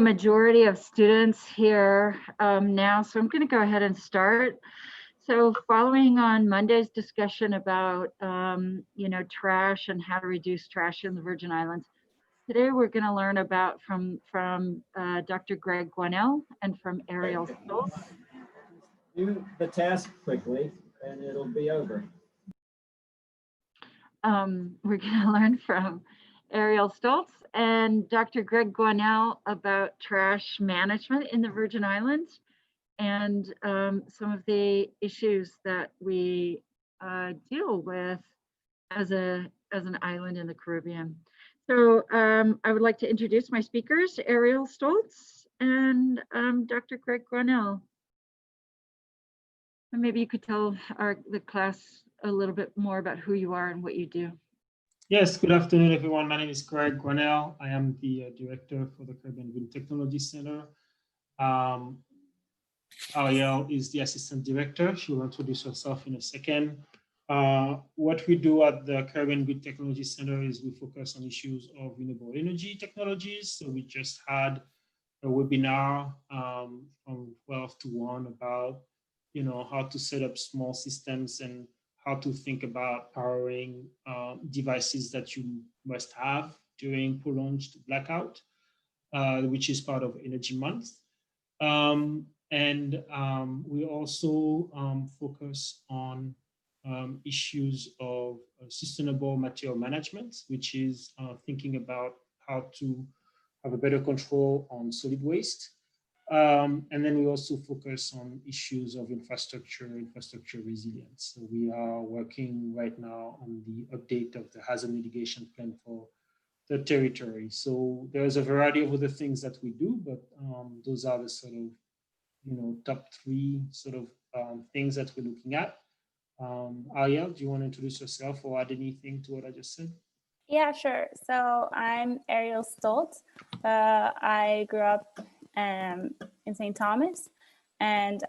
Majority of students here now, so I'm going to go ahead and start. So following on Monday's discussion about, trash and how to reduce trash in the Virgin Islands, today we're going to learn about from Dr. Greg Guanell and from Ariel Stoltz. Do the task quickly and it'll be over. We're going to learn from Ariel Stoltz and Dr. Greg Guanell about trash management in the Virgin Islands and some of the issues that we deal with as an island in the Caribbean. So I would like to introduce my speakers, Ariel Stoltz and Dr. Greg Guanell. And maybe you could tell the class a little bit more about who you are and what you do. Yes, good afternoon, everyone. My name is Greg Guanell. I am the director for the Caribbean Wind Technology Center. Ariel is the assistant director. She will introduce herself in a second. What we do at the Caribbean Wind Technology Center is we focus on issues of renewable energy technologies. So we just had a webinar from 12 to 1 about, how to set up small systems and how to think about powering devices that you must have during prolonged blackout, which is part of Energy Month. We also focus on issues of sustainable material management, which is thinking about how to have a better control on solid waste. And then we also focus on issues of infrastructure resilience. So we are working right now on the update of the hazard mitigation plan for the territory. So there's a variety of other things that we do, but those are the sort of, top 3 sort of things that we're looking at. Ariel, do you want to introduce yourself or add anything to what I just said? Yeah, sure. So I'm Ariel Stoltz. I grew up in St. Thomas and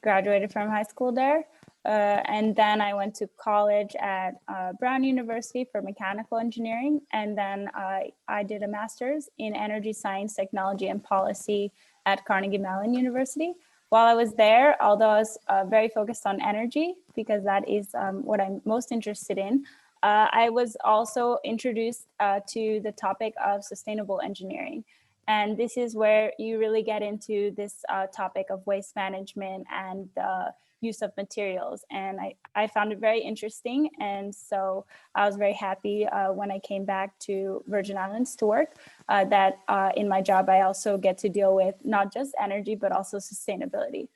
graduated from high school there. And then I went to college at Brown University for mechanical engineering. And then I did a master's in energy science, technology, and policy at Carnegie Mellon University. While I was there, although I was very focused on energy, because that is what I'm most interested in, I was also introduced to the topic of sustainable engineering. And this is where you really get into this topic of waste management and the use of materials. And I found it very interesting. And so I was very happy when I came back to Virgin Islands to work that in my job, I also get to deal with not just energy, but also sustainability.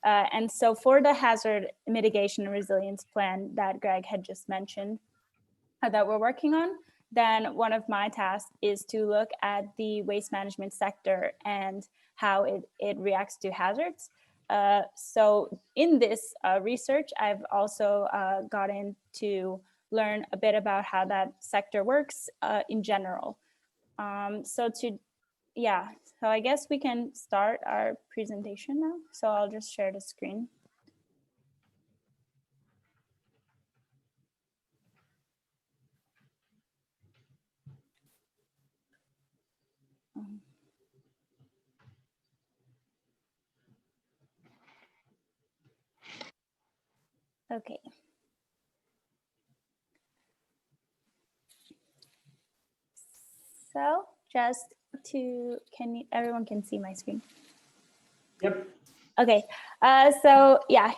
And so for the hazard mitigation and resilience plan that Greg had just mentioned that we're working on, then one of my tasks is to look at the waste management sector and how it reacts to hazards. So in this research, I've also gotten to learn a bit about how that sector works in general. So I guess we can start our presentation now. So I'll just share the screen. Okay. So just to, everyone can see my screen? Yep. Okay, so yeah,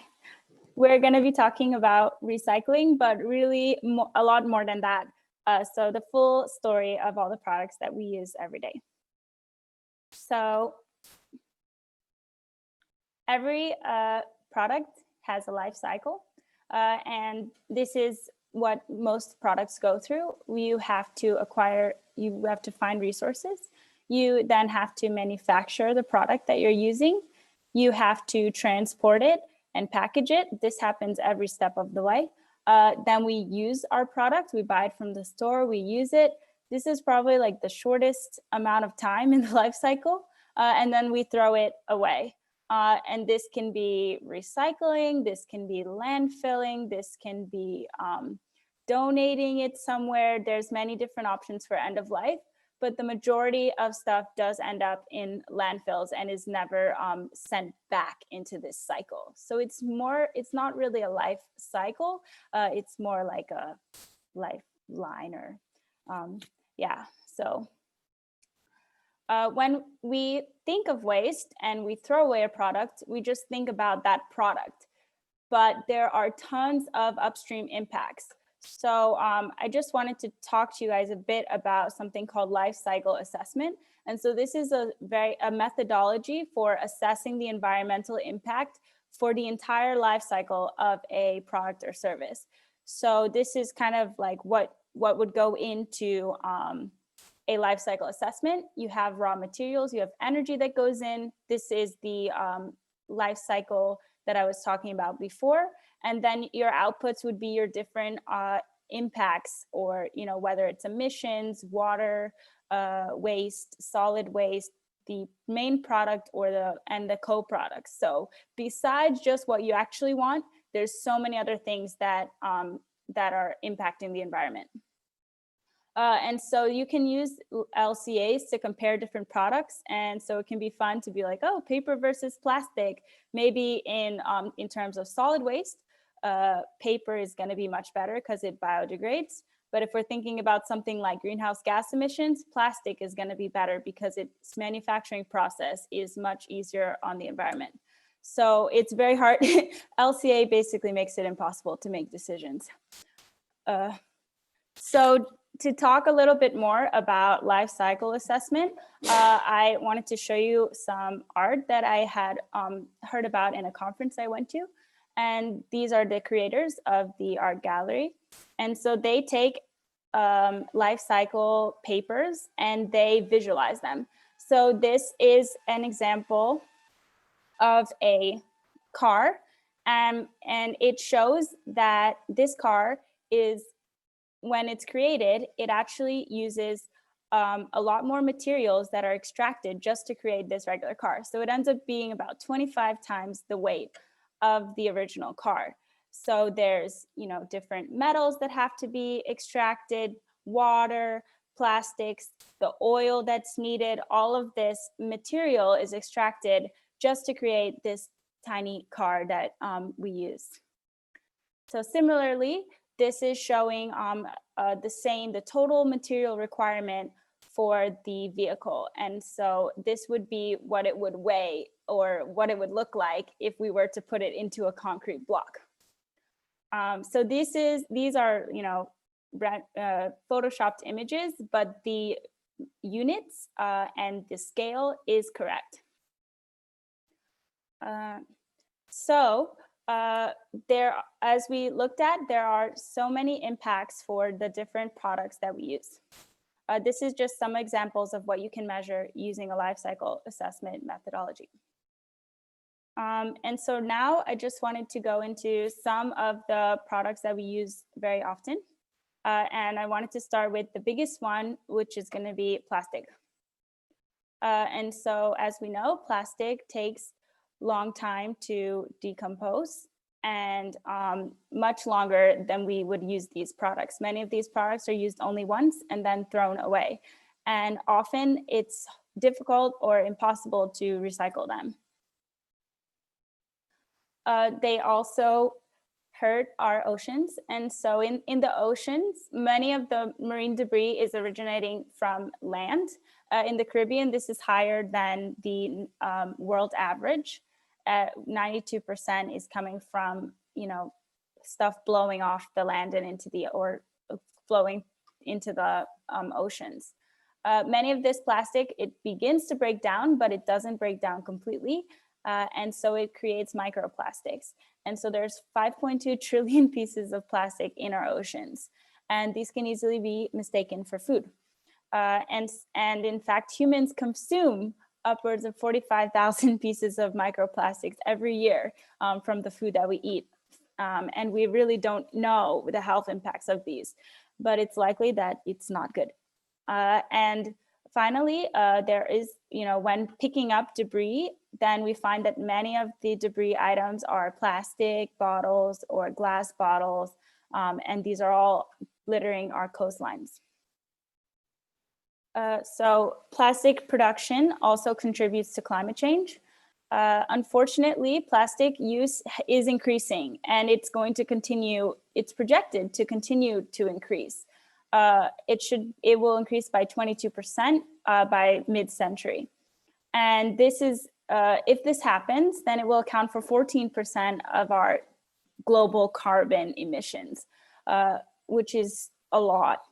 we're gonna be talking about recycling, but really a lot more than that. So the full story of all the products that we use every day. So every product has a life cycle, and this is what most products go through. You have to find resources. You then have to manufacture the product that you're using. You have to transport it and package it. This happens every step of the way. Then we use our product. We buy it from the store. We use it. This is probably like the shortest amount of time in the life cycle. And then we throw it away. And this can be recycling. This can be landfilling. This can be donating it somewhere. There's many different options for end of life. but the majority of stuff does end up in landfills and is never sent back into this cycle. So it's not really a life cycle. It's more like a lifeline or yeah. So when we think of waste and we throw away a product, we just think about that product, but there are tons of upstream impacts. So I just wanted to talk to you guys a bit about something called life cycle assessment. And so this is a methodology for assessing the environmental impact for the entire life cycle of a product or service. So this is kind of like what would go into a life cycle assessment. You have raw materials, you have energy that goes in. This is the life cycle that I was talking about before. And then your outputs would be your different impacts, or whether it's emissions, water, waste, solid waste, the main product or the co-products. So besides just what you actually want, there's so many other things that are impacting the environment. And so you can use LCAs to compare different products. And so it can be fun to be like, oh, paper versus plastic. Maybe in terms of solid waste, paper is going to be much better because it biodegrades. But if we're thinking about something like greenhouse gas emissions, plastic is going to be better because its manufacturing process is much easier on the environment. So it's very hard. LCA basically makes it impossible to make decisions. So to talk a little bit more about life cycle assessment, I wanted to show you some art that I had heard about in a conference I went to. And these are the creators of the art gallery. And so they take life cycle papers and they visualize them. So this is an example of a car, and it shows that this car is, when it's created, it actually uses a lot more materials that are extracted just to create this regular car. So it ends up being about 25 times the weight of the original car. So there's, different metals that have to be extracted, water, plastics, the oil that's needed. All of this material is extracted just to create this tiny car that we use. So similarly, this is showing the total material requirement for the vehicle. And so this would be what it would weigh or what it would look like if we were to put it into a concrete block. So these are, photoshopped images, but the units and the scale is correct. As we looked at, there are so many impacts for the different products that we use. This is just some examples of what you can measure using a life cycle assessment methodology. And so now I just wanted to go into some of the products that we use very often. And I wanted to start with the biggest one, which is going to be plastic. And so as we know, plastic takes long time to decompose and much longer than we would use these products. Many of these products are used only once and then thrown away. And often it's difficult or impossible to recycle them. They also hurt our oceans. And so in the oceans, many of the marine debris is originating from land. In the Caribbean, this is higher than the world average. 92% is coming from, stuff blowing off the land and flowing into the oceans. Many of this plastic, it begins to break down, but it doesn't break down completely. And so it creates microplastics. And so there's 5.2 trillion pieces of plastic in our oceans. And these can easily be mistaken for food. And in fact, humans consume upwards of 45,000 pieces of microplastics every year from the food that we eat. And we really don't know the health impacts of these, but it's likely that it's not good. And finally, there is, when picking up debris, then we find that many of the debris items are plastic bottles or glass bottles, and these are all littering our coastlines. So plastic production also contributes to climate change. Unfortunately, plastic use is increasing, and it's going to continue. It's projected to continue to increase. It will increase by 22% by mid-century. And this is, if this happens, then it will account for 14% of our global carbon emissions, which is a lot,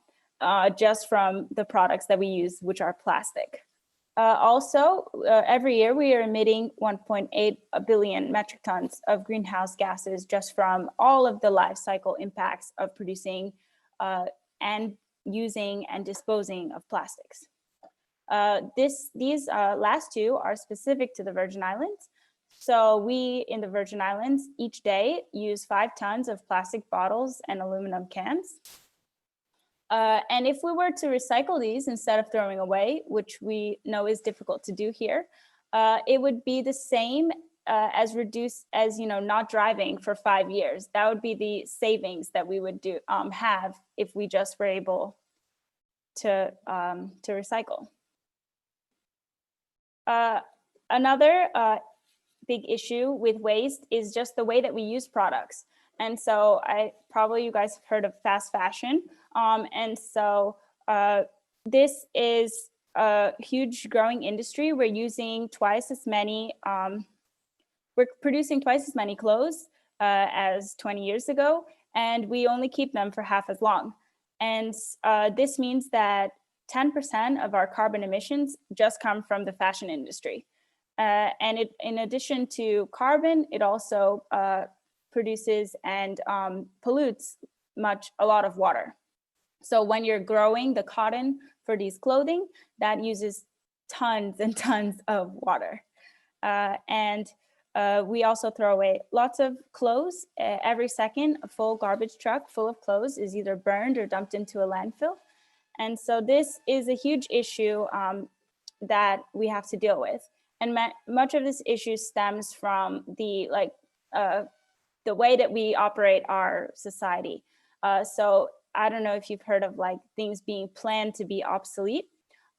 just from the products that we use, which are plastic. Also, every year we are emitting 1.8 billion metric tons of greenhouse gases just from all of the life cycle impacts of producing and using and disposing of plastics. These last two are specific to the Virgin Islands. So we in the Virgin Islands each day use 5 tons of plastic bottles and aluminum cans. And if we were to recycle these instead of throwing away, which we know is difficult to do here, it would be the same as not driving for 5 years. That would be the savings that we would have if we just were able to recycle. Another big issue with waste is just the way that we use products. And so you guys have heard of fast fashion. And so this is a huge growing industry. We're using twice as many, we're producing twice as many clothes as 20 years ago, and we only keep them for half as long. And this means that 10% of our carbon emissions just come from the fashion industry. And in addition to carbon, it also produces and pollutes a lot of water. So when you're growing the cotton for these clothing, that uses tons and tons of water. And we also throw away lots of clothes. Every second, a full garbage truck full of clothes is either burned or dumped into a landfill. And so this is a huge issue that we have to deal with. And much of this issue stems from the way that we operate our society. So I don't know if you've heard of things being planned to be obsolete.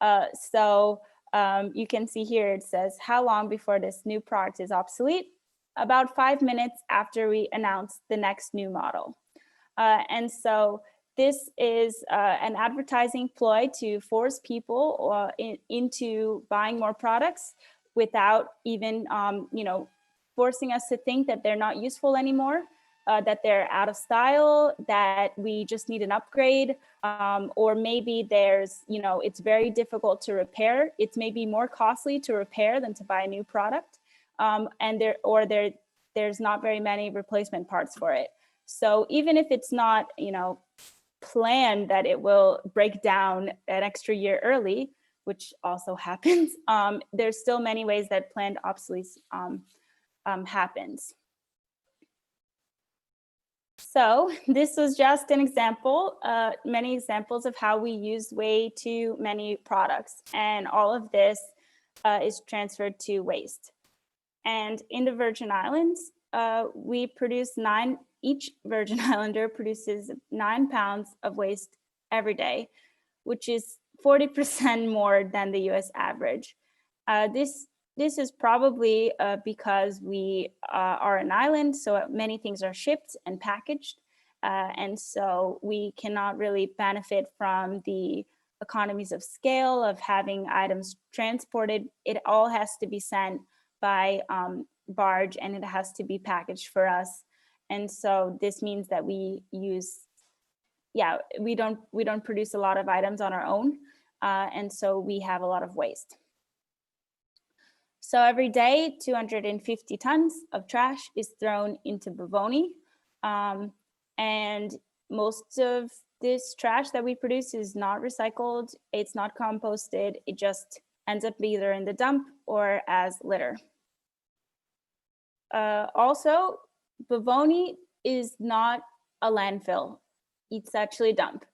You can see here, it says, how long before this new product is obsolete? About 5 minutes after we announce the next new model. And so this is an advertising ploy to force people into buying more products without even, forcing us to think that they're not useful anymore, that they're out of style, that we just need an upgrade, or maybe it's very difficult to repair. It's maybe more costly to repair than to buy a new product, and there's not very many replacement parts for it. So even if it's not, planned that it will break down an extra year early, which also happens, there's still many ways that planned obsolescence happens. So this was just an example, many examples of how we use way too many products, and all of this is transferred to waste. And in the Virgin Islands, we produce each Virgin Islander produces 9 pounds of waste every day, which is 40% more than the US average. This is probably because we are an island, so many things are shipped and packaged. And so we cannot really benefit from the economies of scale of having items transported. It all has to be sent by barge, and it has to be packaged for us. And so this means that we don't produce a lot of items on our own. And so we have a lot of waste. So every day, 250 tons of trash is thrown into Bovoni. And most of this trash that we produce is not recycled, it's not composted, it just ends up either in the dump or as litter. Also, Bovoni is not a landfill, it's actually a dump.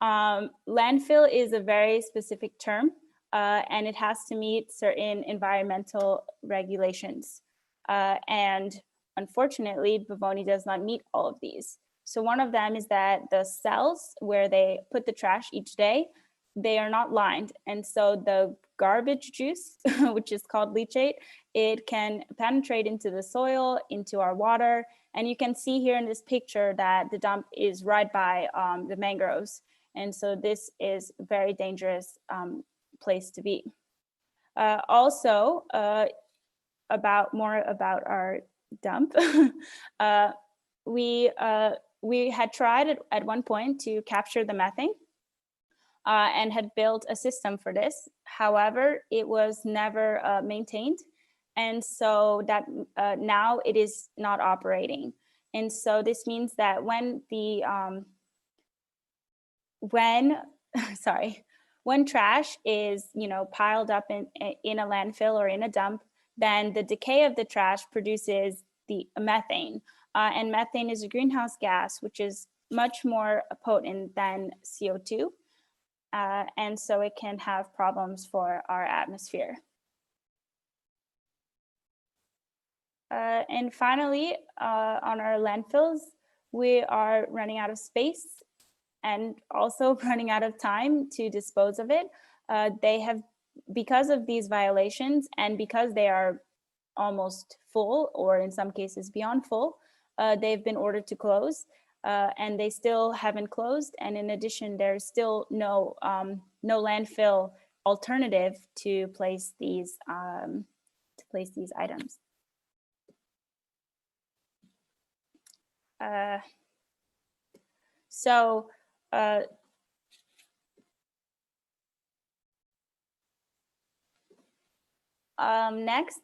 Landfill is a very specific term, and it has to meet certain environmental regulations. And unfortunately, Bovoni does not meet all of these. So one of them is that the cells where they put the trash each day they are not lined. And so the garbage juice, which is called leachate, it can penetrate into the soil, into our water. And you can see here in this picture that the dump is right by the mangroves. And so this is a very dangerous place to be. Also, more about our dump. We had tried at one point to capture the methane and had built a system for this. However, it was never maintained. And so that now it is not operating. And so this means that when trash is, piled up in a landfill or in a dump, then the decay of the trash produces the methane. And methane is a greenhouse gas, which is much more potent than CO2. And so it can have problems for our atmosphere. And finally, on our landfills, we are running out of space and also running out of time to dispose of it. They have, because of these violations and because they are almost full, or in some cases beyond full, they've been ordered to close, and they still haven't closed. And in addition, there's still no landfill alternative to place these items. Next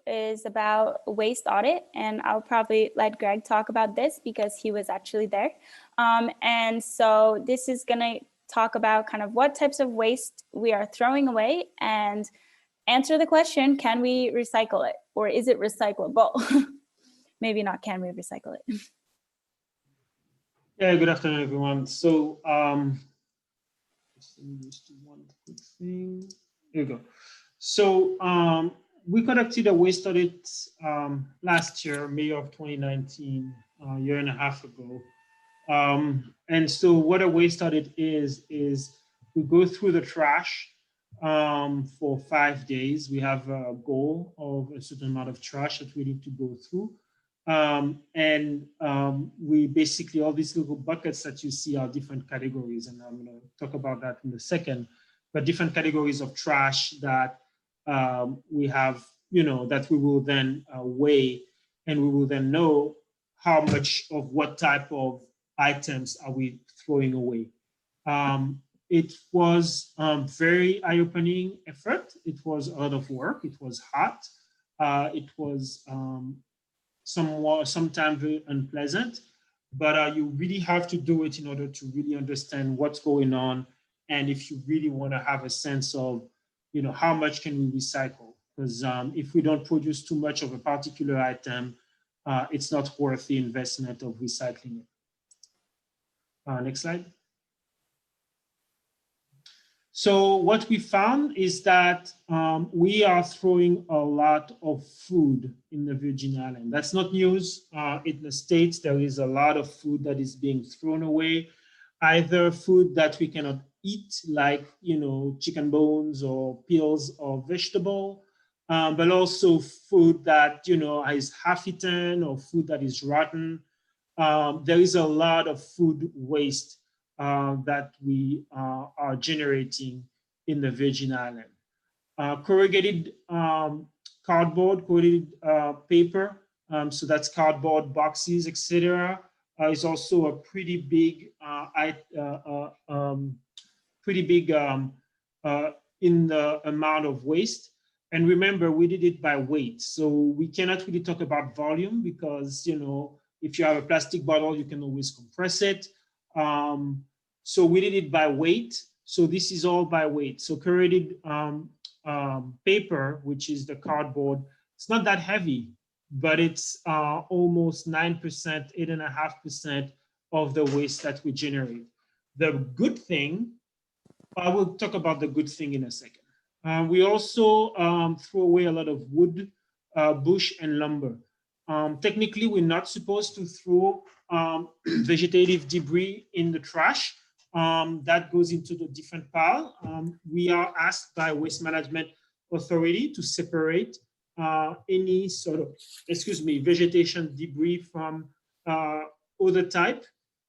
is about waste audit, and I'll probably let Greg talk about this because he was actually there. And so this is going to talk about kind of what types of waste we are throwing away and answer the question, can we recycle it, or is it recyclable? Maybe not, can we recycle it? Yeah, good afternoon, everyone. So just one quick thing. Here we go. So we conducted a waste audit last year, May of 2019, a year and a half ago. And so what a waste audit is we go through the trash for 5 days. We have a goal of a certain amount of trash that we need to go through. We basically, all these little buckets that you see are different categories, and I'm going to talk about that in a second, but different categories of trash that we have, that we will then weigh, and we will then know how much of what type of items are we throwing away. It was very eye-opening effort. It was a lot of work. It was hot. It was sometimes very unpleasant, but you really have to do it in order to really understand what's going on, and if you really want to have a sense of, how much can we recycle? Because if we don't produce too much of a particular item, it's not worth the investment of recycling it. Next slide. So what we found is that we are throwing a lot of food in the Virgin Islands. That's not news. In the States, there is a lot of food that is being thrown away, either food that we cannot eat, like chicken bones or peels or vegetable, but also food that is half-eaten or food that is rotten. There is a lot of food waste that we are generating in the Virgin Islands. Corrugated cardboard, corrugated paper, so that's cardboard boxes, etc., is also a pretty big, in the amount of waste. And remember, we did it by weight, so we cannot really talk about volume because if you have a plastic bottle, you can always compress it. So we did it by weight. So this is all by weight. So corrugated paper, which is the cardboard, it's not that heavy, but it's almost 9%, 8.5% of the waste that we generate. The good thing, I will talk about the good thing in a second. We also throw away a lot of wood, bush, and lumber. Technically, we're not supposed to throw vegetative debris in the trash, that goes into the different pile. We are asked by Waste Management Authority to separate any sort of, vegetation debris from other type.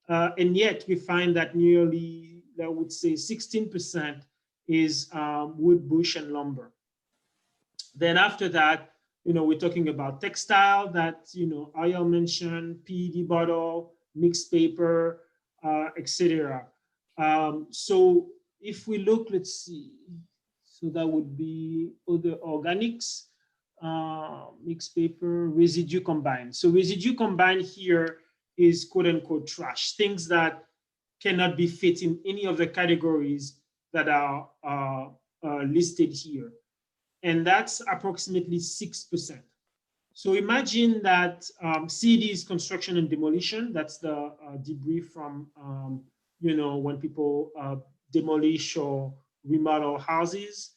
And yet we find that nearly, I would say 16% is wood, bush, and lumber. Then after that, we're talking about textile that, Ariel mentioned, PET bottle, mixed paper, etc. So if we look, let's see, so that would be other organics, mixed paper, residue combined. So residue combined here is quote unquote trash, things that cannot be fit in any of the categories that are listed here. And that's approximately 6%. So imagine that CD is construction and demolition. That's the debris from, when people demolish or remodel houses.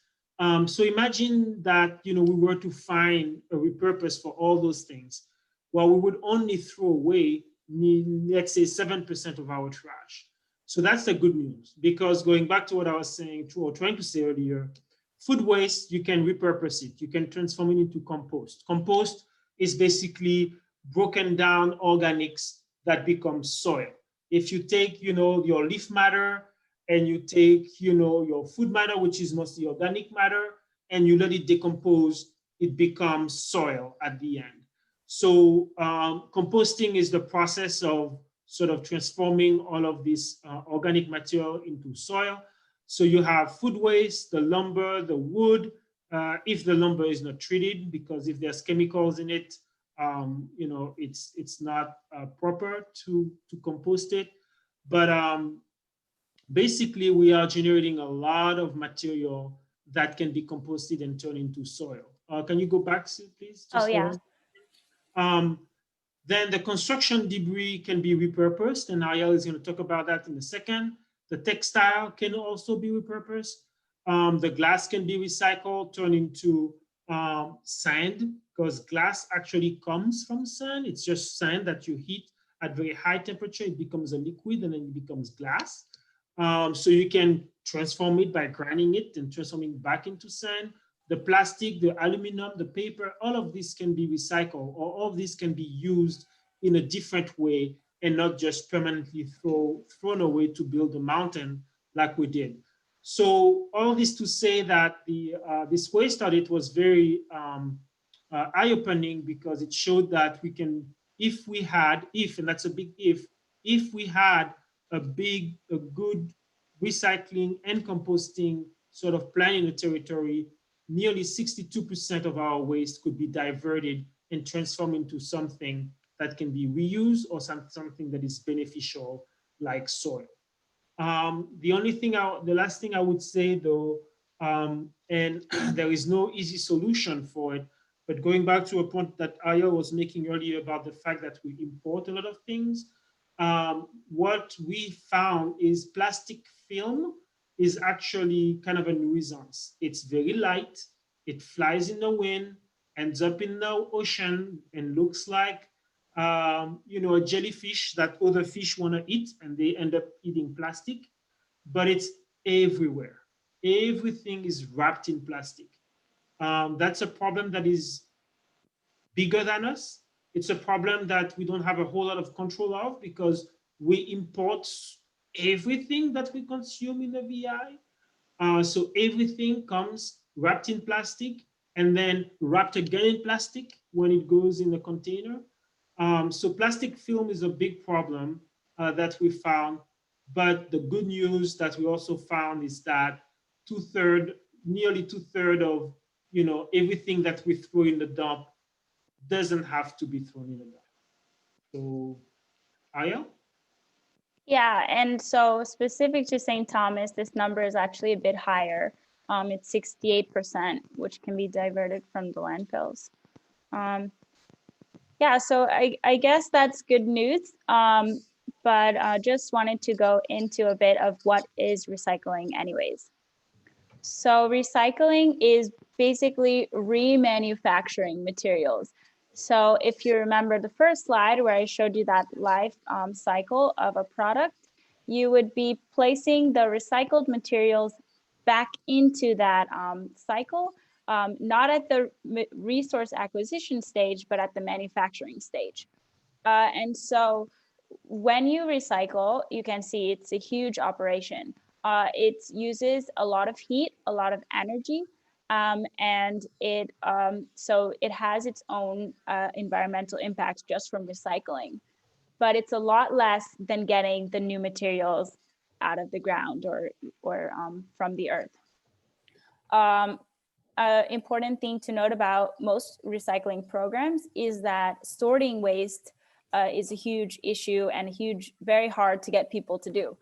So imagine that, we were to find a repurpose for all those things. Well, we would only throw away, let's say 7% of our trash. So that's the good news, because going back to what I was saying, or trying to say earlier, food waste, you can repurpose it. You can transform it into compost. Compost is basically broken down organics that become soil. If you take, your leaf matter and you take, your food matter, which is mostly organic matter, and you let it decompose, it becomes soil at the end. So composting is the process of sort of transforming all of this organic material into soil. So you have food waste, the lumber, the wood, if the lumber is not treated, because if there's chemicals in it, it's not proper to compost it. But basically, we are generating a lot of material that can be composted and turned into soil. Can you go back, please? Oh, yeah. Then the construction debris can be repurposed, and Ariel is going to talk about that in a second. The textile can also be repurposed. The glass can be recycled, turned into sand, because glass actually comes from sand. It's just sand that you heat at very high temperature. It becomes a liquid and then it becomes glass. So you can transform it by grinding it and transforming it back into sand. The plastic, the aluminum, the paper, all of this can be recycled, or all of this can be used in a different way and not just permanently thrown away to build a mountain like we did. So all this to say that this waste audit was very eye-opening, because it showed that we can, and that's a big if we had a good recycling and composting sort of plan in the territory, nearly 62% of our waste could be diverted and transformed into something that can be reused or something that is beneficial, like soil. The last thing I would say though, and there is no easy solution for it, but going back to a point that Ariel was making earlier about the fact that we import a lot of things, what we found is plastic film is actually kind of a nuisance. It's very light, it flies in the wind, ends up in the ocean, and looks like a jellyfish that other fish want to eat, and they end up eating plastic, but it's everywhere. Everything is wrapped in plastic. That's a problem that is bigger than us. It's a problem that we don't have a whole lot of control of, because we import everything that we consume in the VI. So everything comes wrapped in plastic and then wrapped again in plastic when it goes in the container. So plastic film is a big problem that we found. But the good news that we also found is that nearly two-thirds of everything that we throw in the dump doesn't have to be thrown in the dump. So, Ariel? Yeah, and so specific to St. Thomas, this number is actually a bit higher. It's 68%, which can be diverted from the landfills. Yeah, so I guess that's good news, but just wanted to go into a bit of what is recycling anyways. So recycling is basically remanufacturing materials. So if you remember the first slide where I showed you that life cycle of a product, you would be placing the recycled materials back into that cycle, not at the resource acquisition stage, but at the manufacturing stage. And so when you recycle, you can see it's a huge operation. It uses a lot of heat, a lot of energy, and so it has its own environmental impact just from recycling. But it's a lot less than getting the new materials out of the ground or from the earth. Important thing to note about most recycling programs is that sorting waste is a huge issue and very hard to get people to do.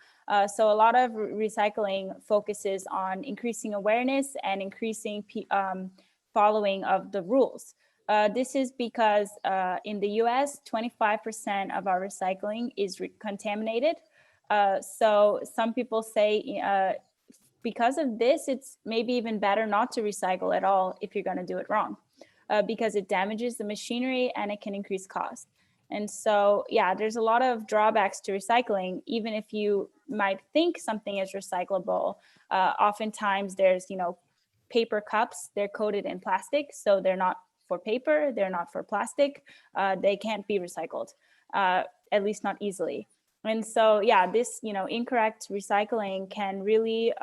So a lot of recycling focuses on increasing awareness and increasing following of the rules. This is because in the US, 25% of our recycling is contaminated. So some people say because of this, it's maybe even better not to recycle at all if you're going to do it wrong, because it damages the machinery and it can increase cost. And so, yeah, there's a lot of drawbacks to recycling. Even if you might think something is recyclable, oftentimes there's, paper cups, they're coated in plastic, so they're not for paper, they're not for plastic, they can't be recycled, at least not easily. And so, yeah, this, incorrect recycling can really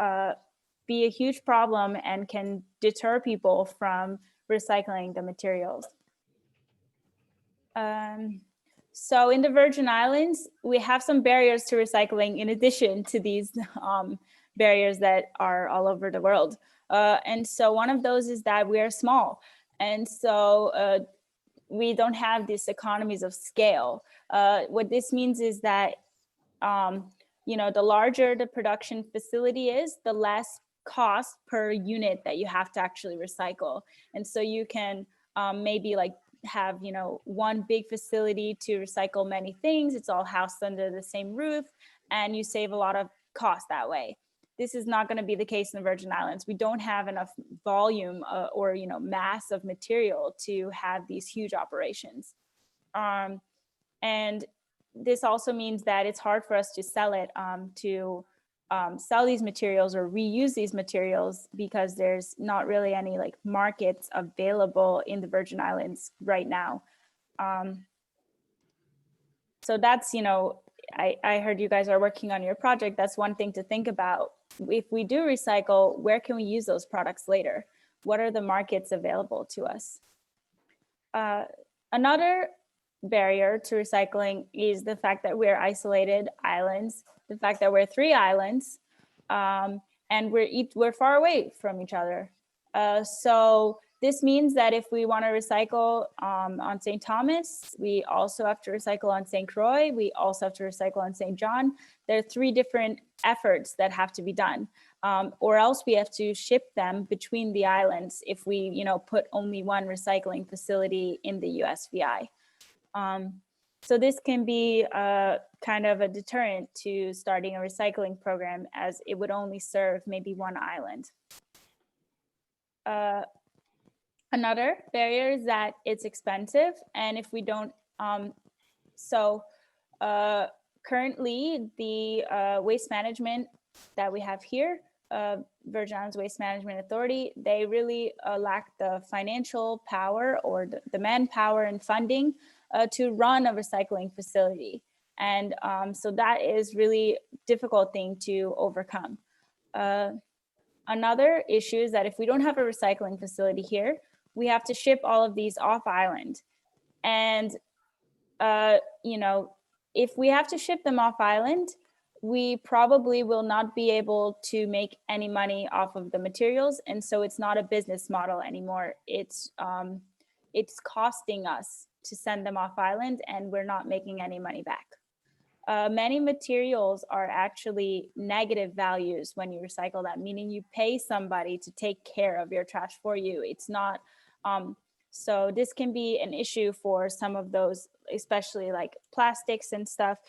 be a huge problem and can deter people from recycling the materials. So in the Virgin Islands, we have some barriers to recycling in addition to these barriers that are all over the world. And so one of those is that we are small. And so we don't have these economies of scale. What this means is that the larger the production facility is, the less cost per unit that you have to actually recycle. And so you can maybe have one big facility to recycle many things. It's all housed under the same roof, and you save a lot of cost that way. This is not going to be the case in the Virgin Islands. We don't have enough volume or mass of material to have these huge operations. And this also means that it's hard for us to sell it, sell these materials or reuse these materials, because there's not really any markets available in the Virgin Islands right now. So that's, I heard you guys are working on your project. That's one thing to think about. If we do recycle, where can we use those products later? What are the markets available to us? Another barrier to recycling is the fact that we're isolated islands, the fact that we're 3 islands, and we're far away from each other. So this means that if we want to recycle on St. Thomas, we also have to recycle on St. Croix, we also have to recycle on St. John. There are 3 different efforts that have to be done, or else we have to ship them between the islands if we put only one recycling facility in the USVI. So this can be kind of a deterrent to starting a recycling program, as it would only serve maybe one island. Another barrier is that it's expensive, and if we don't, currently the waste management that we have here, Virgin Islands Waste Management Authority, they really lack the financial power or the manpower and funding to run a recycling facility. And so that is really difficult thing to overcome. Another issue is that if we don't have a recycling facility here, we have to ship all of these off island. And, if we have to ship them off island, we probably will not be able to make any money off of the materials. And so it's not a business model anymore. It's costing us to send them off island, and we're not making any money back. Many materials are actually negative values when you recycle them, meaning you pay somebody to take care of your trash for you. It's not, so this can be an issue for some of those, especially like plastics and stuff.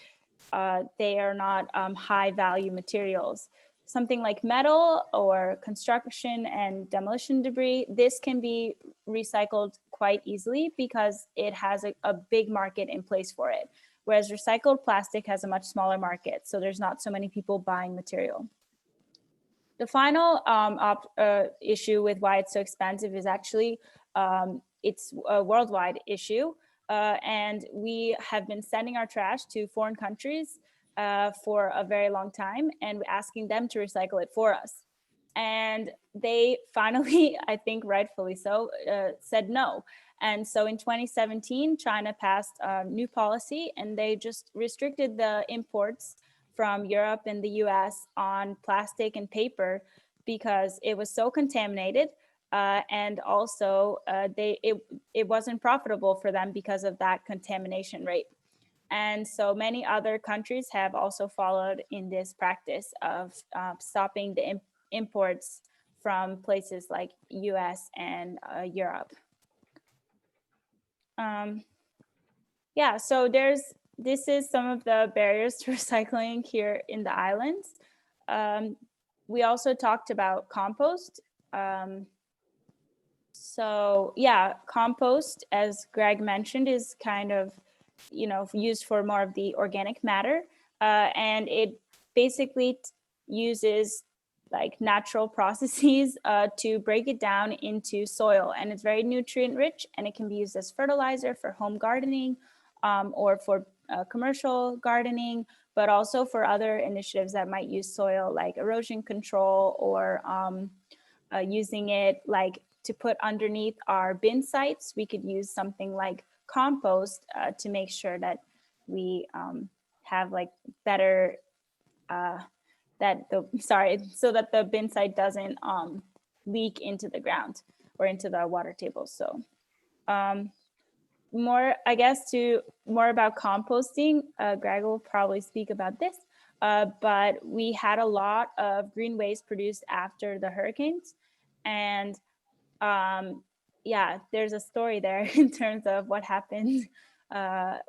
They are not high value materials. Something like metal or construction and demolition debris, this can be recycled quite easily because it has a big market in place for it. whereas recycled plastic has a much smaller market, so there's not so many people buying material. The final issue with why it's so expensive is actually it's a worldwide issue, and we have been sending our trash to foreign countries for a very long time, and we're asking them to recycle it for us. And they finally, I think rightfully so, said no. And so in 2017, China passed a new policy, and they just restricted the imports from Europe and the US on plastic and paper because it was so contaminated, and also it wasn't profitable for them because of that contamination rate. And so many other countries have also followed in this practice of stopping the imports from places like US and Europe. Yeah, so this is some of the barriers to recycling here in the islands. We also talked about compost. So yeah, compost, as Greg mentioned, is kind of, used for more of the organic matter. And it basically uses like natural processes to break it down into soil. And it's very nutrient rich, and it can be used as fertilizer for home gardening or for commercial gardening, but also for other initiatives that might use soil like erosion control or using it like to put underneath our bin sites. We could use something like compost to make sure that we have like better so that the bin site doesn't leak into the ground or into the water table. So more about composting, Greg will probably speak about this, but we had a lot of green waste produced after the hurricanes. And yeah, there's a story there in terms of what happened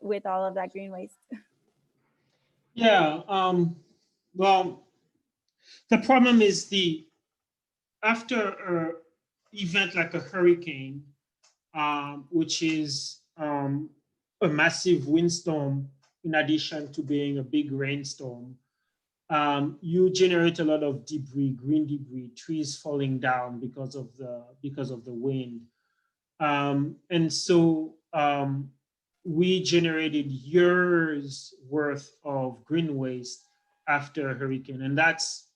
with all of that green waste. Yeah, well, the problem is after an event like a hurricane, which is a massive windstorm, in addition to being a big rainstorm, you generate a lot of debris, green debris, trees falling down because of the wind, and so we generated years worth of green waste after a hurricane, and that's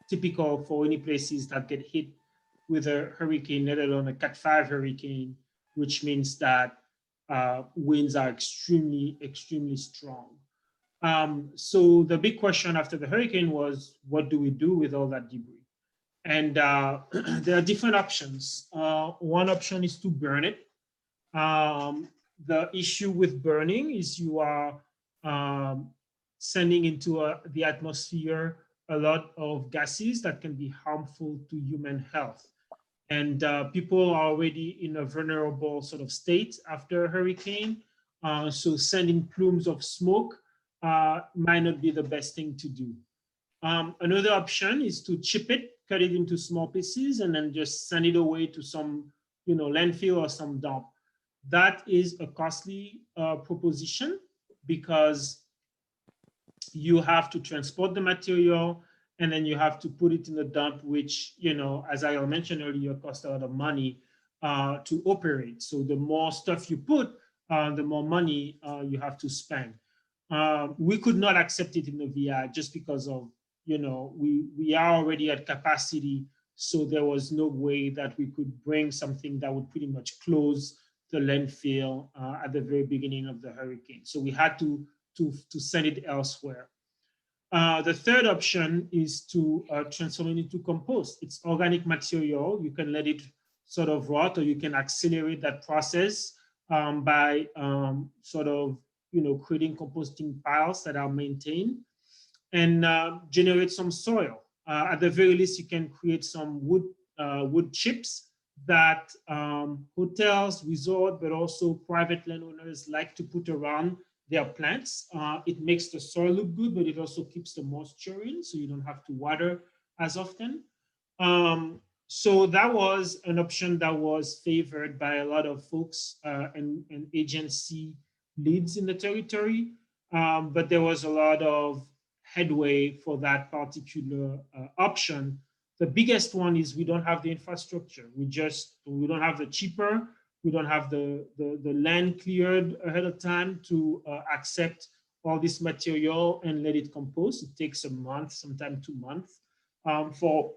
typical for any places that get hit with a hurricane, let alone a Cat 5 hurricane, which means that winds are extremely, extremely strong. So the big question after the hurricane was, what do we do with all that debris? And there are different options. One option is to burn it. The issue with burning is you are sending into the atmosphere a lot of gases that can be harmful to human health. And people are already in a vulnerable sort of state after a hurricane. So sending plumes of smoke might not be the best thing to do. Another option is to chip it, cut it into small pieces, and then just send it away to some landfill or some dump. That is a costly proposition because you have to transport the material, and then you have to put it in the dump, which, as I mentioned earlier, costs a lot of money to operate. So the more stuff you put, the more money you have to spend. We could not accept it in the VI just because of, we are already at capacity. So there was no way that we could bring something that would pretty much close the landfill at the very beginning of the hurricane. So we had to send it elsewhere. The third option is to transform it into compost. It's organic material. You can let it sort of rot, or you can accelerate that process by sort of, creating composting piles that are maintained and generate some soil. At the very least, you can create some wood chips that hotels, resort, but also private landowners like to put around their plants. It makes the soil look good, but it also keeps the moisture in, so you don't have to water as often. So that was an option that was favored by a lot of folks and agency leads in the territory, but there was a lot of headway for that particular option. The biggest one is we don't have the infrastructure. We don't have the cheaper, we don't have the land cleared ahead of time to accept all this material and let it compost. It takes a month, sometimes 2 months for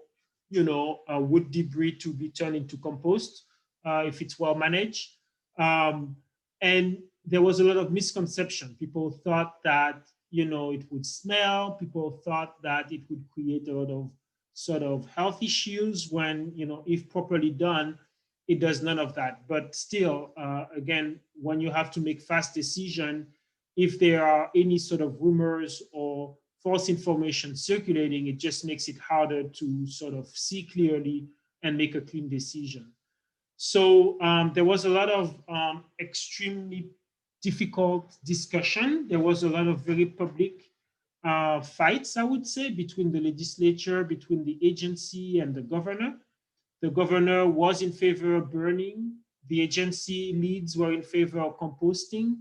wood debris to be turned into compost if it's well managed. And there was a lot of misconception. People thought that it would smell. People thought that it would create a lot of sort of health issues when if properly done, it does none of that. But still, again, when you have to make fast decision, if there are any sort of rumors or false information circulating, it just makes it harder to sort of see clearly and make a clean decision. So there was a lot of extremely difficult discussion. There was a lot of very public fights, I would say, between the legislature, between the agency and the governor. The governor was in favor of burning. The agency leads were in favor of composting.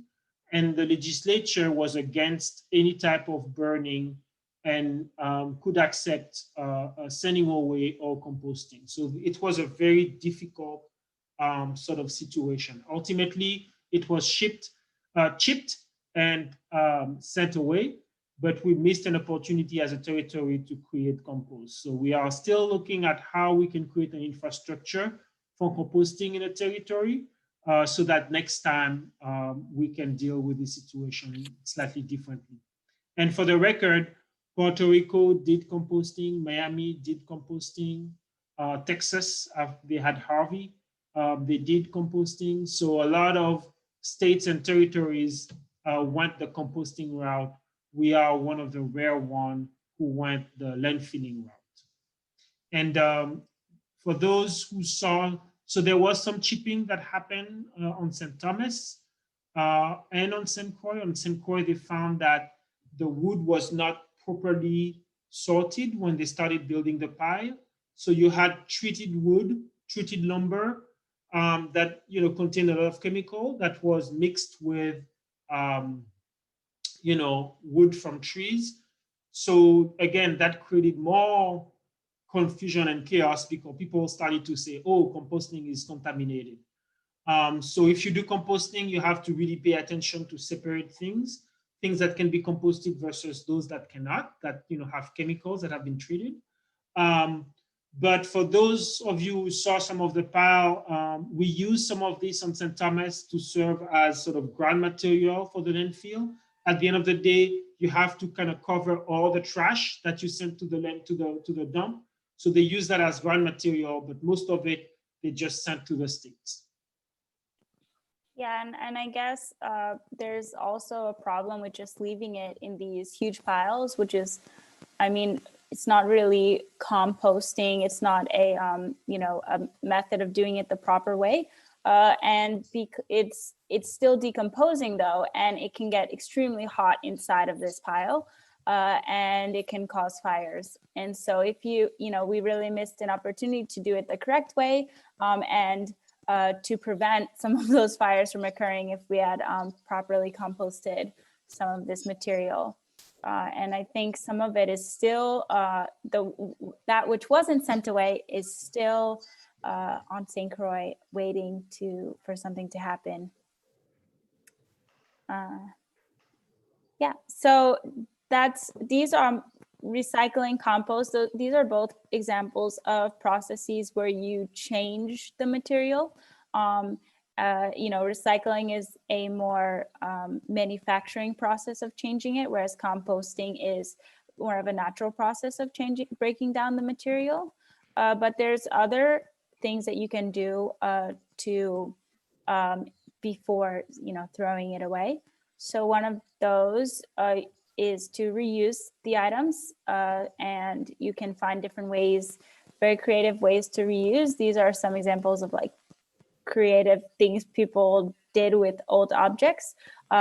And the legislature was against any type of burning and could accept sending away or composting. So it was a very difficult sort of situation. Ultimately, it was chipped and sent away, but we missed an opportunity as a territory to create compost. So we are still looking at how we can create an infrastructure for composting in a territory so that next time we can deal with the situation slightly differently. And for the record, Puerto Rico did composting, Miami did composting, Texas, they had Harvey, they did composting. So a lot of states and territories went the composting route. We are one of the rare ones who went the landfilling route. And for those who saw, so there was some chipping that happened on St. Thomas and on St. Croix. On St. Croix, they found that the wood was not properly sorted when they started building the pile. So you had treated wood, treated lumber that contained a lot of chemical that was mixed with wood from trees. So again, that created more confusion and chaos because people started to say, oh, composting is contaminated. So if you do composting, you have to really pay attention to separate things that can be composted versus those that cannot, that have chemicals that have been treated. But for those of you who saw some of the pile, we use some of this on St. Thomas to serve as sort of ground material for the landfill. At the end of the day, you have to kind of cover all the trash that you send to the the dump. So they use that as ground material, but most of it they just sent to the states. Yeah, and I guess there's also a problem with just leaving it in these huge piles, which is, I mean, it's not really composting. It's not a a method of doing it the proper way, and it's still decomposing though, and it can get extremely hot inside of this pile, and it can cause fires. And so if we really missed an opportunity to do it the correct way, and to prevent some of those fires from occurring if we had properly composted some of this material. And I think some of it is still, that which wasn't sent away is still on St. Croix waiting for something to happen. Yeah, so these are recycling, compost. So these are both examples of processes where you change the material. Recycling is a more manufacturing process of changing it, whereas composting is more of a natural process of breaking down the material. But there's other things that you can do before throwing it away. So one of those is to reuse the items, and you can find different ways, very creative ways to reuse. These are some examples of like creative things people did with old objects.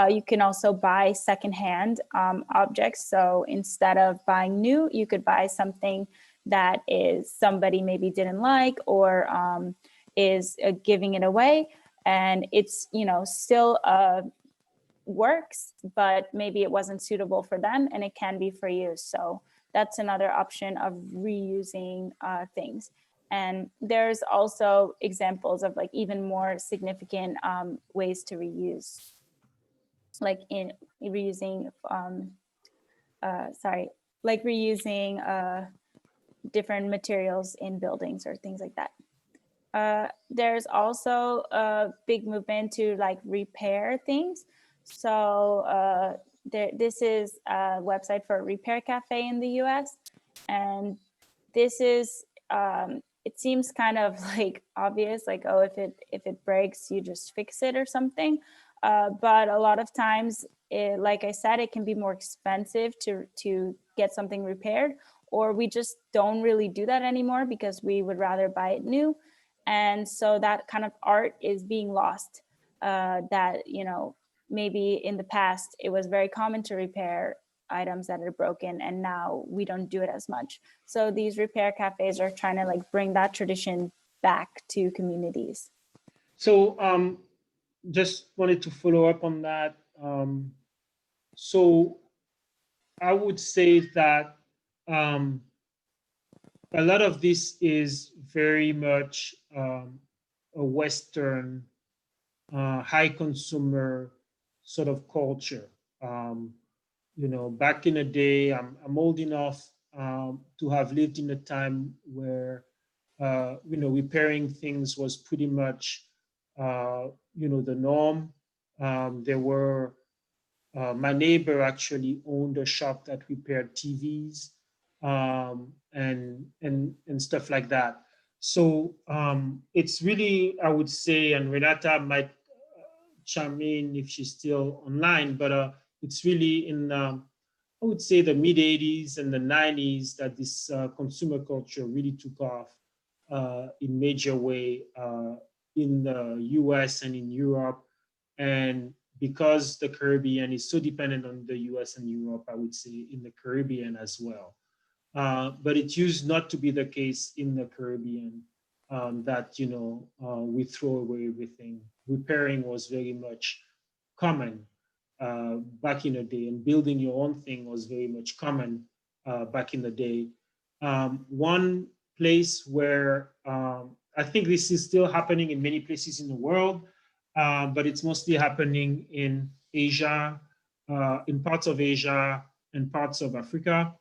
You can also buy secondhand objects. So instead of buying new, you could buy something that is somebody maybe didn't like or is giving it away, and it's still works, but maybe it wasn't suitable for them, and it can be for you. So that's another option of reusing things. And there's also examples of like even more significant ways to reuse, like in reusing, reusing different materials in buildings or things like that. There's also a big movement to like repair things. So this is a website for a repair cafe in the US. And this is, it seems kind of like obvious, like, oh, if it breaks, you just fix it or something. But a lot of times, like I said, it can be more expensive to get something repaired, or we just don't really do that anymore because we would rather buy it new. And so that kind of art is being lost, that, you know, maybe in the past, it was very common to repair items that are broken, and now we don't do it as much. So these repair cafes are trying to like bring that tradition back to communities. So just wanted to follow up on that. So I would say that a lot of this is very much a Western high consumer sort of culture. You know, back in the day, I'm old enough to have lived in a time where, you know, repairing things was pretty much, you know, the norm. There were, my neighbor actually owned a shop that repaired TVs and stuff like that. So it's really, I would say, and Renata might chime in if she's still online, but it's really in, I would say, the mid 80s and the 90s that this consumer culture really took off in major way in the US and in Europe. And because the Caribbean is so dependent on the US and Europe, I would say in the Caribbean as well. But it used not to be the case in the Caribbean, that, you know, we throw away everything. Repairing was very much common back in the day, and building your own thing was very much common back in the day. One place where I think this is still happening in many places in the world, but it's mostly happening in Asia, in parts of Asia and parts of Africa.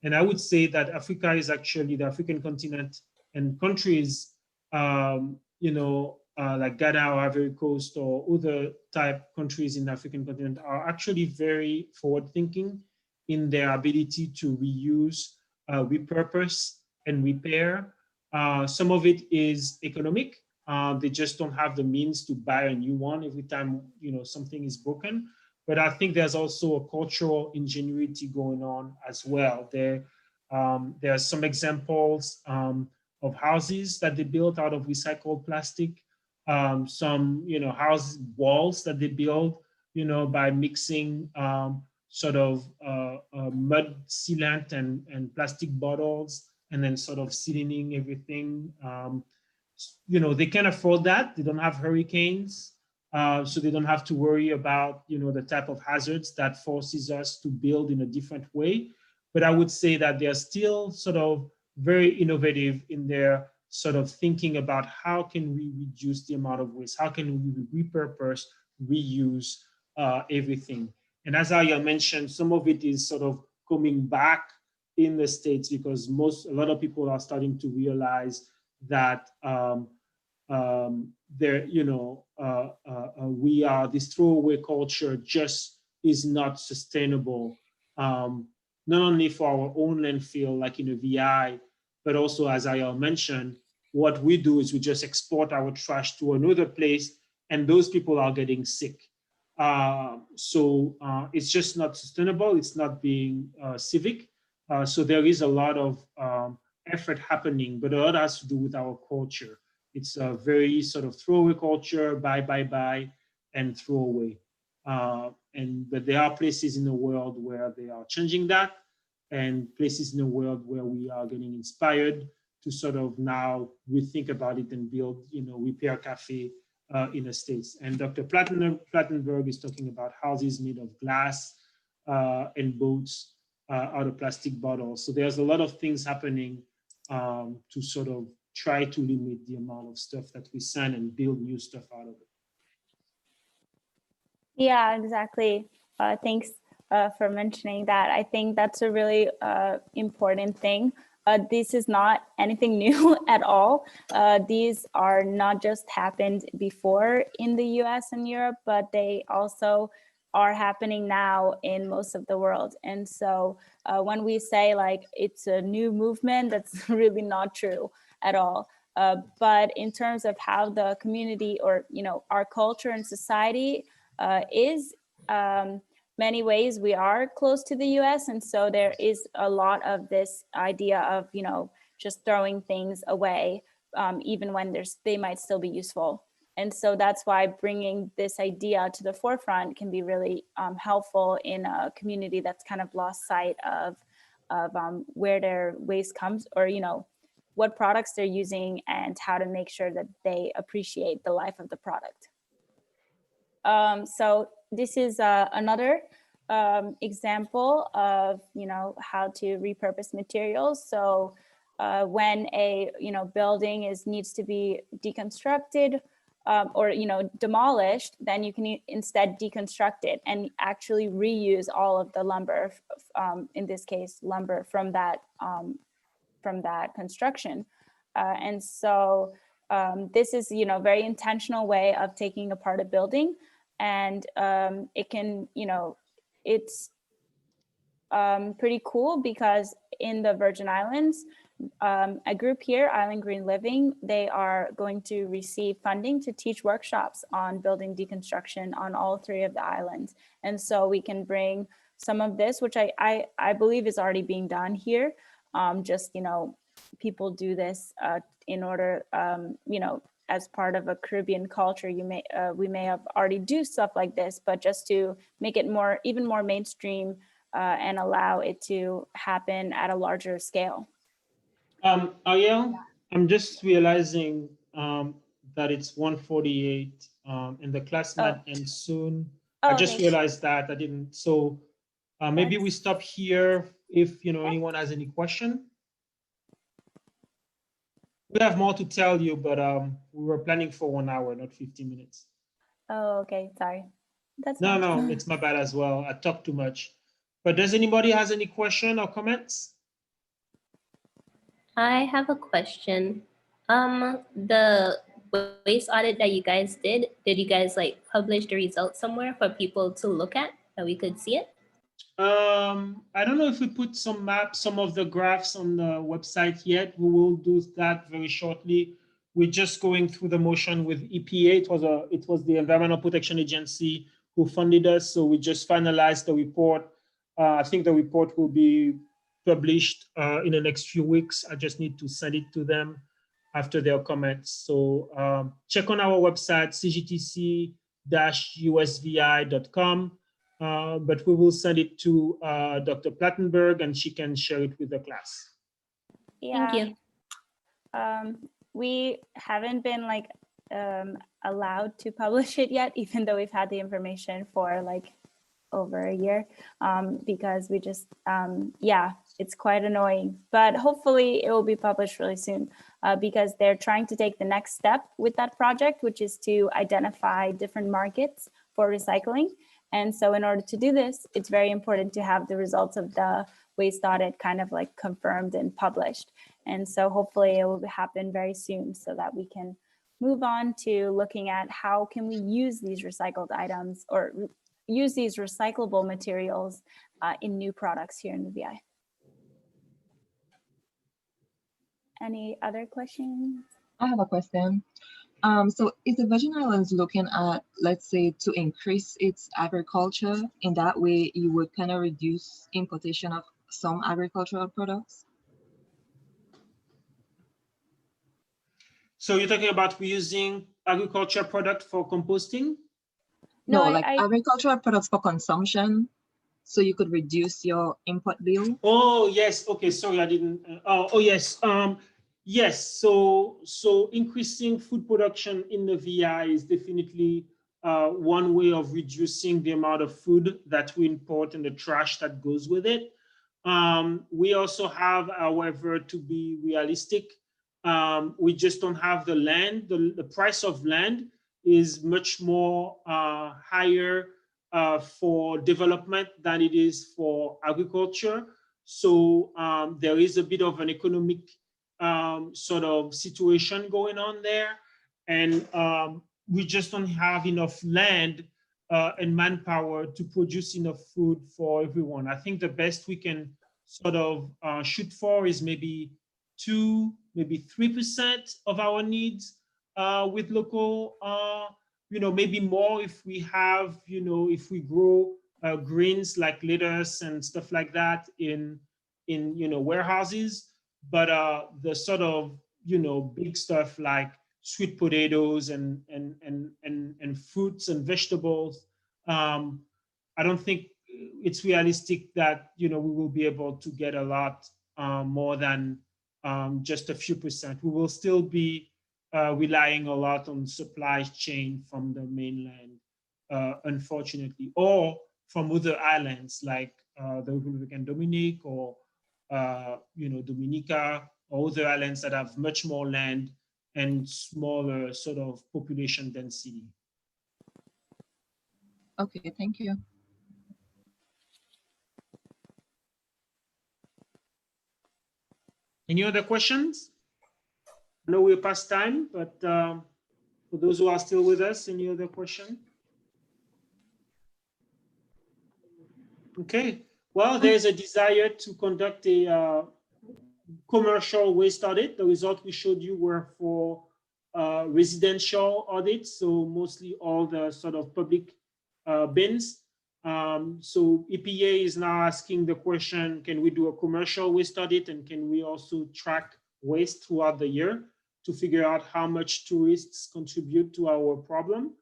And I would say that Africa is actually the African continent, and countries, you know, like Ghana or Ivory Coast or other type countries in the African continent are actually very forward thinking in their ability to reuse, repurpose, and repair. Some of it is economic. They just don't have the means to buy a new one every time, you know, something is broken. But I think there's also a cultural ingenuity going on as well. There are some examples of houses that they built out of recycled plastic. Some, you know, house walls that they build, you know, by mixing sort of mud sealant and plastic bottles, and then sort of sealing everything. You know, they can afford that. They don't have hurricanes. So they don't have to worry about, you know, the type of hazards that forces us to build in a different way. But I would say that they're still sort of very innovative in their sort of thinking about how can we reduce the amount of waste? How can we repurpose, reuse everything? And as I mentioned, some of it is sort of coming back in the States because a lot of people are starting to realize that there, you know, we are, this throwaway culture just is not sustainable, not only for our own landfill, like in UVI, but also, as I mentioned, what we do is we just export our trash to another place, and those people are getting sick. So it's just not sustainable. It's not being civic. So there is a lot of effort happening, but a lot has to do with our culture. It's a very sort of throwaway culture, buy, and throw away. But there are places in the world where they are changing that, and places in the world where we are getting inspired to sort of now rethink about it and build, you know, repair cafe in the States. And Dr. Plattenberg is talking about houses made of glass and boats out of plastic bottles. So there's a lot of things happening to sort of try to limit the amount of stuff that we send and build new stuff out of it. Yeah, exactly. Thanks for mentioning that. I think that's a really important thing. This is not anything new at all. These are not just happened before in the US and Europe, but they also are happening now in most of the world. And so when we say like it's a new movement, that's really not true at all. But in terms of how the community or, you know, our culture and society is many ways we are close to the US. And so there is a lot of this idea of, you know, just throwing things away, even when they might still be useful. And so that's why bringing this idea to the forefront can be really helpful in a community that's kind of lost sight of where their waste comes, or, you know, what products they're using and how to make sure that they appreciate the life of the product. So this is another example of, you know, how to repurpose materials. So when a, you know, building needs to be deconstructed or, you know, demolished, then you can instead deconstruct it and actually reuse all of the lumber, in this case, lumber from that construction. And so this is, you know, very intentional way of taking apart a building. And it can, you know, it's pretty cool because in the Virgin Islands, a group here, Island Green Living, they are going to receive funding to teach workshops on building deconstruction on all 3 of the islands. And so we can bring some of this, which I believe is already being done here. Just, you know, people do this in order, you know, as part of a Caribbean culture, we may have already do stuff like this, but just to make it even more mainstream and allow it to happen at a larger scale. Ariel, I'm just realizing that it's 1:48 and the class might end soon. I just realized that I didn't. So maybe we stop here if, you know, anyone has any question. We have more to tell you, but we were planning for 1 hour, not 50 minutes. Oh, okay. Sorry. That's no, it's my bad as well. I talk too much. But does anybody has any question or comments? I have a question. The waste audit that you guys did you guys like publish the results somewhere for people to look at that we could see it? I don't know if we put some maps, some of the graphs on the website yet. We will do that very shortly. We're just going through the motion with EPA. It was the Environmental Protection Agency who funded us. So we just finalized the report. I think the report will be published in the next few weeks. I just need to send it to them after their comments. So check on our website, cgtc-usvi.com. But we will send it to Dr. Plattenberg and she can share it with the class. Yeah. Thank you. We haven't been like allowed to publish it yet, even though we've had the information for like over a year, because we just, yeah, it's quite annoying, but hopefully it will be published really soon because they're trying to take the next step with that project, which is to identify different markets for recycling. And so in order to do this, it's very important to have the results of the waste audit kind of like confirmed and published. And so hopefully it will happen very soon so that we can move on to looking at how can we use these recycled items or use these recyclable materials in new products here in UVI. Any other questions? I have a question. So is the Virgin Islands looking at, let's say, to increase its agriculture? In that way, you would kind of reduce importation of some agricultural products? So you're talking about reusing agriculture product for composting? No, like agricultural products for consumption, so you could reduce your import bill. Oh yes, okay. Sorry, I didn't. Oh yes. Yes, so increasing food production in the VI is definitely one way of reducing the amount of food that we import and the trash that goes with it. We also have, however, to be realistic, we just don't have the land. The price of land is much more higher for development than it is for agriculture. So there is a bit of an economic sort of situation going on there. And we just don't have enough land and manpower to produce enough food for everyone. I think the best we can sort of shoot for is maybe 2, maybe 3% of our needs with local, maybe more if we have, if we grow greens like lettuce and stuff like that in warehouses. But the sort of, big stuff like sweet potatoes and fruits and vegetables, I don't think it's realistic that, we will be able to get a lot more than just a few percent. We will still be relying a lot on supply chain from the mainland, unfortunately, or from other islands like the Republican Dominic or Dominica, or other islands that have much more land and smaller sort of population density. Okay, thank you. Any other questions? I know we're past time, but for those who are still with us, any other question? Okay, well, there's a desire to conduct a commercial waste audit. The results we showed you were for residential audits, so mostly all the sort of public bins. So EPA is now asking the question, can we do a commercial waste audit, and can we also track waste throughout the year to figure out how much tourists contribute to our problem?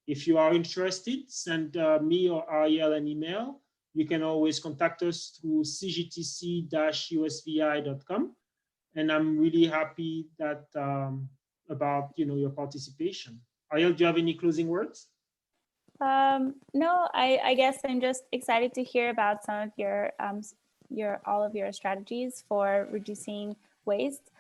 If you are interested, send me or Ariel an email. You can always contact us through cgtc-usvi.com. And I'm really happy that about your participation. Ariel, do you have any closing words? No, I guess I'm just excited to hear about some of all of your strategies for reducing waste.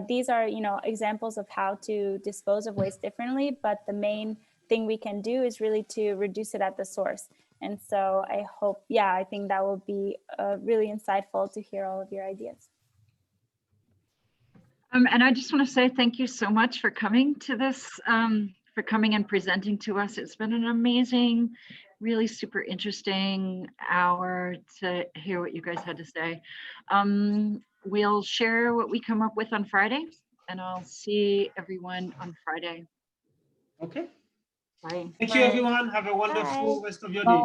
These are, examples of how to dispose of waste differently, but the main thing we can do is really to reduce it at the source. And so I hope, I think that will be really insightful to hear all of your ideas. And I just want to say thank you so much for coming to this, for coming and presenting to us. It's been an amazing, really super interesting hour to hear what you guys had to say. We'll share what we come up with on Friday, and I'll see everyone on Friday. Okay. Bye. Thank you, everyone. Have a wonderful rest of your day.